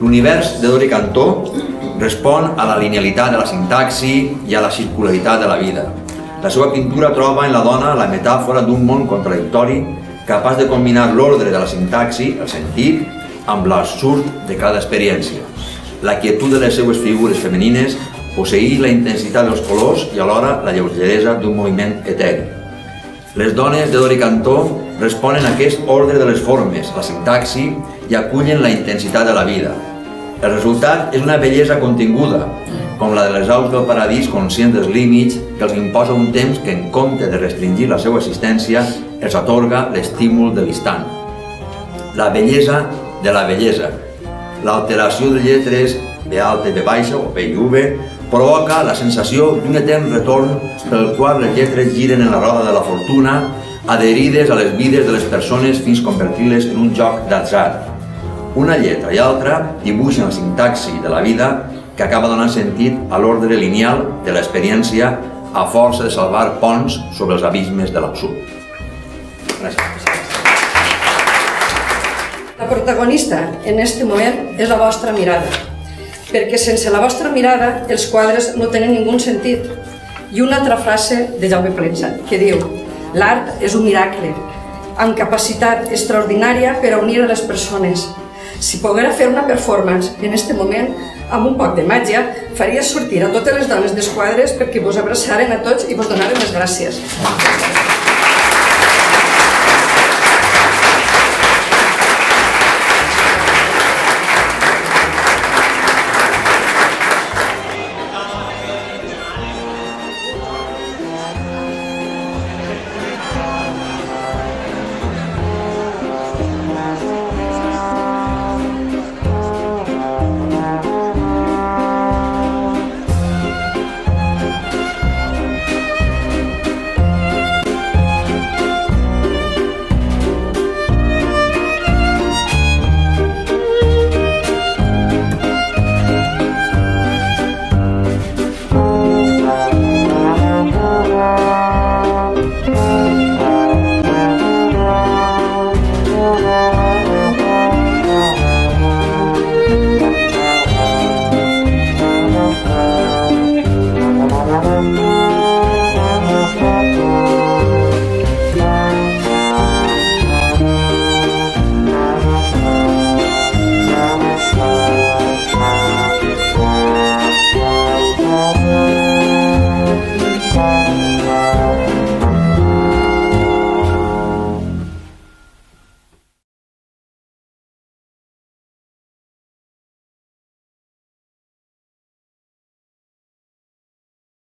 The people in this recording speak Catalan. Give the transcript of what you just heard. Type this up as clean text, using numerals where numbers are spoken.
L'univers de Dori Cantó respon a la linealitat de la sintaxi i a la circularitat de la vida. La seva pintura troba en la dona la metàfora d'un món contradictori capaç de combinar l'ordre de la sintaxi, el sentit, amb l'absurd de cada experiència. La quietud de les seues figures femenines posseïx la intensitat dels colors i alhora la lleugeresa d'un moviment eteri. Les dones de Dori Cantó responen a aquest ordre de les formes, la sintaxi, i acullen la intensitat de la vida. El resultat és una bellesa continguda, com la de les aus del paradís conscients dels límits que els imposa un temps que, en compte de restringir la seva existència, els atorga l'estímul de l'instant. La bellesa de la bellesa. L'alteració de lletres B alta i B baixa, o B i V, provoca la sensació d'un etern retorn pel qual les lletres giren en la roda de la fortuna, adherides a les vides de les persones fins convertir-les en un joc d'atzar. Una lletra i altra dibuixen la sintaxi de la vida que acaba donant sentit a l'ordre lineal de l'experiència a força de salvar ponts sobre els abismes de l'absurd. Gràcies. La protagonista en aquest moment és la vostra mirada, perquè sense la vostra mirada els quadres no tenen ningú sentit. I una altra frase de Jaume Plensa que diu: l'art és un miracle, amb capacitat extraordinària per a unir a les persones. Si poguera fer una performance en aquest moment, amb un poc de màgia, faria sortir a totes les dones dels quadres perquè vos abraçaren a tots i vos donaren les gràcies.